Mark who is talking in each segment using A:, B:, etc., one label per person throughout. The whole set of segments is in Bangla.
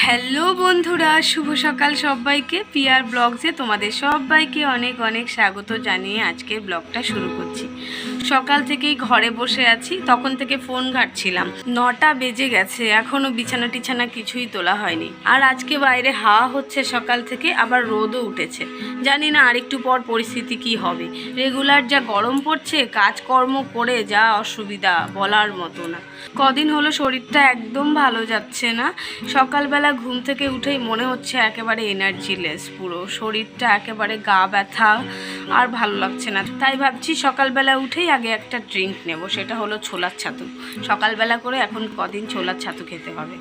A: হ্যালো বন্ধুরা, শুভ সকাল সবাইকে। পিয়ার ব্লগসে তোমাদের সবাইকে অনেক অনেক স্বাগত জানিয়ে আজকের ব্লগটা শুরু করছি। সকাল থেকেই ঘরে বসে আছি, তখন থেকে ফোন ঘাঁটছিলাম। 9টা বেজে গেছে, এখনও বিছানা টিছানা কিছুই তোলা হয়নি। আর আজকে বাইরে হাওয়া হচ্ছে সকাল থেকে, আবার রোদও উঠেছে। জানি না আরেকটু পর পরিস্থিতি কি হবে। রেগুলার যা গরম পড়ছে, কাজকর্ম করে যা অসুবিধা বলার মতো না। কদিন হলো শরীরটা একদম ভালো যাচ্ছে না। সকালবেলা ঘুম থেকে উঠেই মনে হচ্ছে একেবারে এনার্জিলেস, পুরো শরীরটা একেবারে গা ব্যথা, আর ভালো লাগছে না। তাই ভাবছি সকালবেলা উঠেই আগে একটা ড্রিঙ্ক নেব, সেটা হলো ছোলার ছাতু। সকালবেলা করে এখন কদিন ছোলার ছাতু খেতে হবে।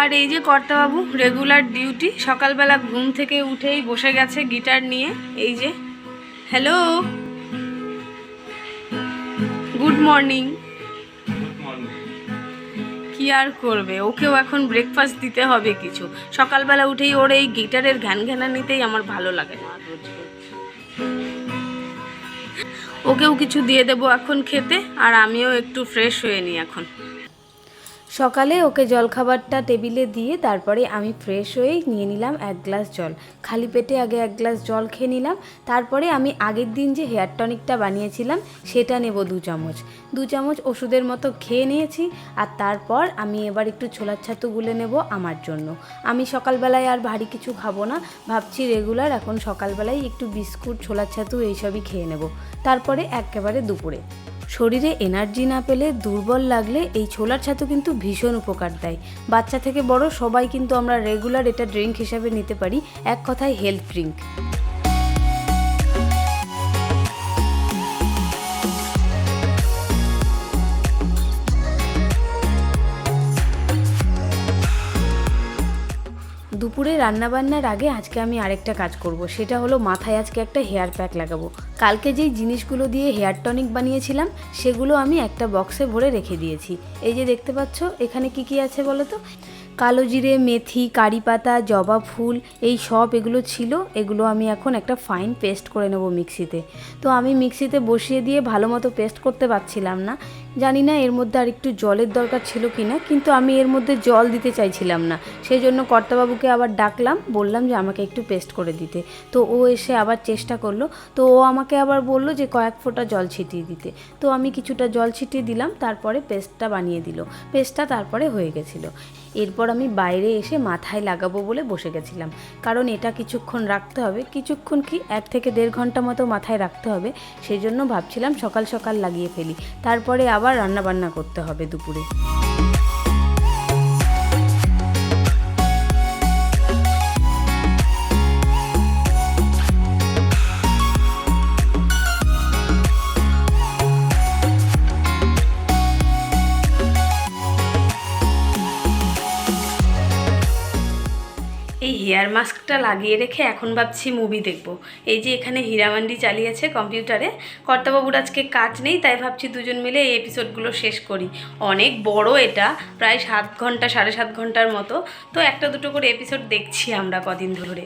A: আর এই যে কর্তাবাবু রেগুলার ডিউটি, সকালবেলা ঘুম থেকে উঠেই বসে গেছে গিটার নিয়ে। এই যে হ্যালো, গুড মর্নিং। কি আর করবে, ওকেও এখন ব্রেকফাস্ট দিতে হবে কিছু। সকালবেলা উঠেই ওর এই গিটারের ঘ্যান নিতেই আমার ভালো লাগে না। ওকেও কিছু দিয়ে দেবো এখন খেতে, আর আমিও একটু ফ্রেশ হয়ে নিই এখন। সকালে ওকে জলখাবারটা টেবিলে দিয়ে তারপরে আমি ফ্রেশ হয়েই নিয়ে নিলাম 1 গ্লাস জল। খালি পেটে আগে 1 গ্লাস জল খেয়ে নিলাম। তারপরে আমি আগের দিন যে হেয়ার টনিকটা বানিয়েছিলাম সেটা নেব 2 চামচ। 2 চামচ ওষুধের মতো খেয়ে নিয়েছি। আর তারপর আমি এবার একটু ছোলার ছাতু গুলে নেব আমার জন্য। আমি সকালবেলায় আর ভারী কিছু খাবো না, ভাবছি রেগুলার এখন সকালবেলায় একটু বিস্কুট, ছোলার ছাতু এইসবই খেয়ে নেব। তারপরে একেবারে দুপুরে। শরীরে এনার্জি না পেলে, দুর্বল লাগলে এই ছোলার ছাতু কিন্তু ভীষণ উপকার দেয়। বাচ্চা থেকে বড় সবাই কিন্তু আমরা রেগুলার এটা ড্রিঙ্ক হিসাবে নিতে পারি। এক কথায় হেলথ ড্রিঙ্ক। দুপুরে রান্নাবান্নার আগে আজকে আমি আরেকটা কাজ করব, সেটা হলো মাথায় আজকে একটা হেয়ার প্যাক লাগাবো। কালকে যেই জিনিসগুলো দিয়ে হেয়ার টনিক বানিয়েছিলাম সেগুলো আমি একটা বক্সে ভরে রেখে দিয়েছি। এই যে দেখতে পাচ্ছ এখানে কি কি আছে বলো তো। কালো জিরে, মেথি, কারি পাতা, জবা ফুল, এই সব এগুলো ছিল। এগুলো আমি এখন একটা ফাইন পেস্ট করে নেব মিক্সিতে। তো আমি মিক্সিতে বসিয়ে দিয়ে ভালো মতো পেস্ট করতে পারছিলাম না। জানি না এর মধ্যে আর একটু জলের দরকার ছিল কি না, কিন্তু আমি এর মধ্যে জল দিতে চাইছিলাম না। সেই জন্য কর্তাবাবুকে আবার ডাকলাম, বললাম যে আমাকে একটু পেস্ট করে দিতে। তো ও এসে আবার চেষ্টা করলো। তো ও আমাকে আবার বলল যে কয়েক ফোঁটা জল ছিটিয়ে দিতে। তো আমি কিছুটা জল ছিটিয়ে দিলাম, তারপরে পেস্টটা বানিয়ে দিল। পেস্টটা তারপরে হয়ে গেছিলো। এরপর আমি বাইরে এসে মাথায় লাগাবো বলে বসে গেছিলাম, কারণ এটা কিছুক্ষণ রাখতে হবে। কিছুক্ষণ কি 1 থেকে 1.5 ঘন্টা মতো মাথায় রাখতে হবে। সেই জন্য ভাবছিলাম সকাল সকাল লাগিয়ে ফেলি, তারপরে আবার রান্নাবান্না করতে হবে দুপুরে। এই হেয়ার মাস্কটা লাগিয়ে রেখে এখন ভাবছি মুভি দেখব। এই যে এখানে হীরামান্ডি চালিয়েছে কম্পিউটারে। কর্তাবাবুর আজকে কাজ নেই, তাই ভাবছি দুজন মিলে এই এপিসোডগুলো শেষ করি। অনেক বড় এটা, প্রায় 7 ঘন্টা 7.5 ঘন্টার মতো। তো একটা দুটো করে এপিসোড দেখছি আমরা কদিন ধরে।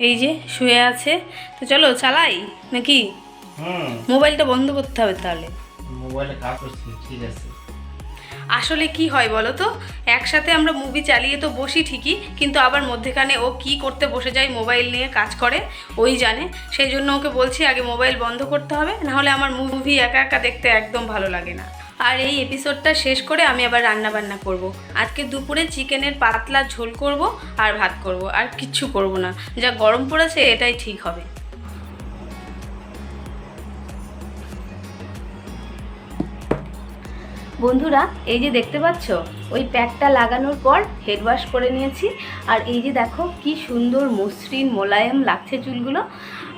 A: এই যে শুয়ে আছে, তো চলো চালাই নাকি? মোবাইলটা বন্ধ করতে হবে তাহলে।
B: মোবাইলে কাজ করছি, ঠিক আছে।
A: আসলে কি হয় বলো তো, একসাথে আমরা মুভি চালিয়ে তো বসি ঠিকই, কিন্তু আবার মধ্যেখানে ও কি করতে বসে যায়, মোবাইল নিয়ে কাজ করে, ওই জানে। সেই জন্য ওকে বলছি আগে মোবাইল বন্ধ করতে হবে, নাহলে আমার মুভি একা একা দেখতে একদম ভালো লাগে না। আর এই এপিসোডটা শেষ করে আমি আবার রান্নাবান্না করব। আজকে দুপুরে চিকেনের পাতলা ঝোল করব আর ভাত করব, আর কিচ্ছু করব না। যা গরম পড়েছে এটাই ঠিক হবে। বন্ধুরা এই যে দেখতে পাচ্ছ, ওই প্যাকটা লাগানোর পর হেড ওয়াশ করে নিয়েছি। আর এই যে দেখো কি সুন্দর মসৃণ মোলায়েম লাগছে চুলগুলো।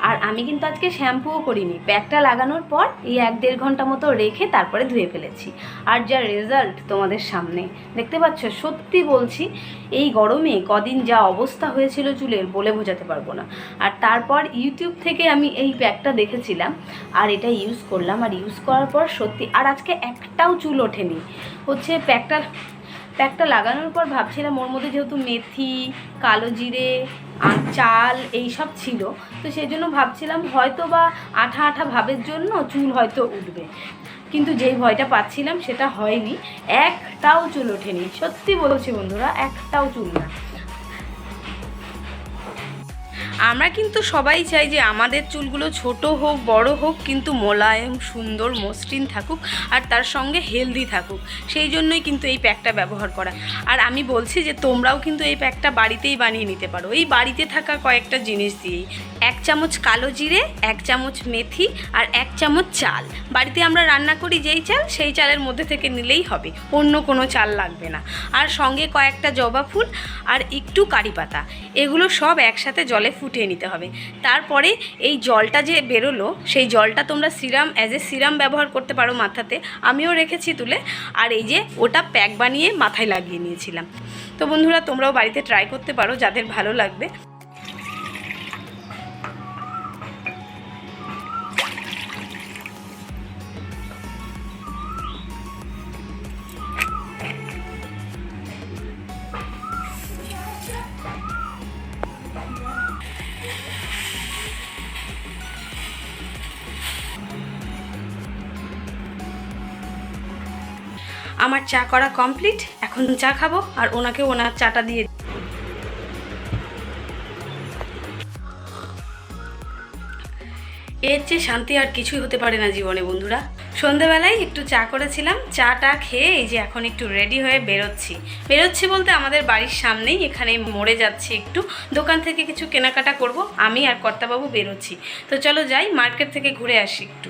A: আর আমি কিন্তু আজকে শ্যাম্পুও করিনি, প্যাকটা লাগানোর পর এই 1-1.5 ঘন্টা মতো রেখে তারপরে ধুয়ে ফেলেছি। আর যা রেজাল্ট তোমাদের সামনে দেখতে পাচ্ছ, সত্যি বলছি এই গরমে কদিন যা অবস্থা হয়েছিল চুলের বলে বোঝাতে পারবো না। আর তারপর ইউটিউব থেকে আমি এই প্যাকটা দেখেছিলাম, আর এটা ইউজ করলাম। আর ইউজ করার পর সত্যি, আর আজকে একটাও চুল ওঠেনি। হচ্ছে প্যাকটা লাগানোর পর ভাবছিলাম ওর মধ্যে যেহেতু মেথি, কালো জিরে, চাল এইসব ছিল, তো সেই জন্য ভাবছিলাম হয়তো বা আঠা আঠা ভাবের জন্য চুল হয়তো উঠবে। কিন্তু যেই ভয়টা পাচ্ছিলাম সেটা হয়নি, একটাও চুল ওঠেনি, সত্যি বলছি বন্ধুরা, একটাও চুল না। আমরা কিন্তু সবাই চাই যে আমাদের চুলগুলো ছোট হোক বড় হোক কিন্তু মোলায়েম সুন্দর মসৃণ থাকুক আর তার সঙ্গে হেলদি থাকুক, সেই জন্যই কিন্তু এই প্যাকটা ব্যবহার করা। আর আমি বলছি যে তোমরাও কিন্তু এই প্যাকটা বাড়িতেই বানিয়ে নিতে পারো, এই বাড়িতে থাকা কয়েকটা জিনিস দিয়েই। 1 চামচ কালো জিরে, 1 চামচ মেথি আর 1 চামচ চাল। বাড়িতে আমরা রান্না করি যেই চাল, সেই চালের মধ্যে থেকে নিলেই হবে, অন্য কোনো চাল লাগবে না। আর সঙ্গে কয়েকটা জবা ফুল আর একটু কারি পাতা, এগুলো সব একসাথে জলে ফুটিয়ে নিতে হবে। তারপরে এই জলটা যে বেরোলো, সেই জলটা তোমরা সিরাম সিরাম ব্যবহার করতে পারো মাথাতে, আমিও রেখেছি তুলে। আর এই যে ওটা প্যাক বানিয়ে মাথায় লাগিয়ে নিয়েছিলাম। তো বন্ধুরা তোমরাও বাড়িতে ট্রাই করতে পারো, যাদের ভালো লাগবে। আমার চা করা কমপ্লিট, এখন চা খাবো আর ওনাকে ওনার চাটা দিয়ে। এর চেয়ে শান্তি আর কিছুই হতে পারে না জীবনে বন্ধুরা। সন্ধেবেলায় একটু চা করেছিলাম, চাটা খেয়ে এই যে এখন একটু রেডি হয়ে বেরোচ্ছি বলতে আমাদের বাড়ির সামনেই, এখানে মোড়ে যাচ্ছি, একটু দোকান থেকে কিছু কেনাকাটা করব। আমি আর কর্তাবাবু বেরোচ্ছি, তো চলো যাই, মার্কেট থেকে ঘুরে আসি একটু।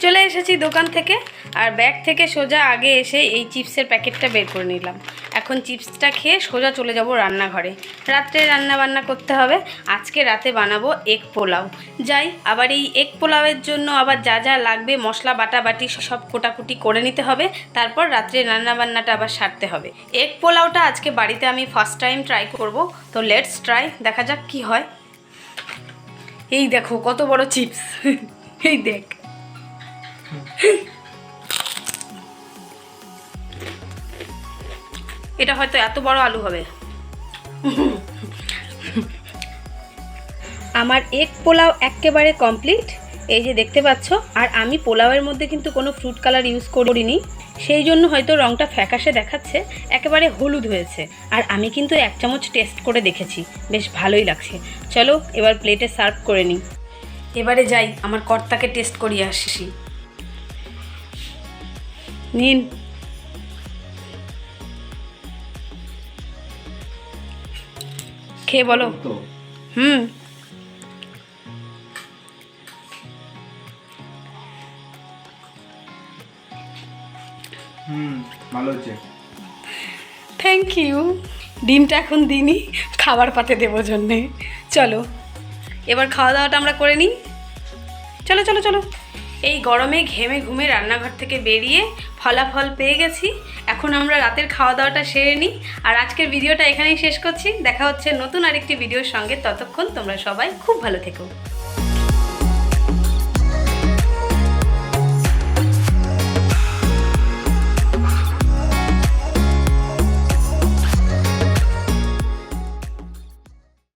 A: চলে এসেছি দোকান থেকে, আর ব্যাগ থেকে সোজা আগে এসে এই চিপসের প্যাকেটটা বের করে নিলাম। এখন চিপসটা খেয়ে সোজা চলে যাব রান্নাঘরে। রাত্রে রান্না বান্না করতে হবে, আজকে রাতে বানাবো এগ পোলাও। যাই, আবার এই এগ পোলাওয়ের জন্য আবার যা যা লাগবে মশলা বাটাবাটি সব কোটাকুটি করে নিতে হবে, তারপর রাত্রে রান্না বান্নাটা আবার সারতে হবে। এগ পোলাওটা আজকে বাড়িতে আমি ফার্স্ট টাইম ট্রাই করব, তো লেটস ট্রাই, দেখা যাক কি হয়। এই দেখো কত বড় চিপস, এই দেখ। এটা হয়তো এত বড় আলু হবে। আমার এগ পোলাও একেবারে কমপ্লিট, এই যে দেখতে পাচ্ছ। আর আমি পোলাওয়ের মধ্যে কিন্তু কোনো ফ্রুট কালার ইউজ করিনি, সেই জন্য হয়তো রঙটা ফ্যাকাশে দেখাচ্ছে, একেবারে হলুদ হয়েছে। আর আমি কিন্তু 1 চামচ টেস্ট করে দেখেছি, বেশ ভালোই লাগছে। চলো এবার প্লেটে সার্ভ করে নিই। এবারে যাই, আমার কর্তাকে টেস্ট করিয়ে আসি। নিন। খেয়ে বলো।
B: ভালো হচ্ছে।
A: Thank you. ডিমটা এখন দিনই, খাবার পাতে দেবো জন্যে। চলো এবার খাওয়া দাওয়াটা আমরা করে নিই। চলো চলো চলো। এই গরমে ঘেমে ঘুমে রান্নাঘর থেকে বেরিয়ে ফলাফল পেয়ে গেছি। এখন আমরা রাতের খাওয়া দাওয়াটা সেরে নিই। আর আজকের ভিডিওটা এখানেই শেষ করছি। দেখা হচ্ছে নতুন আরেকটি ভিডিওর সঙ্গে, ততক্ষণ তোমরা সবাই খুব ভালো থেকো।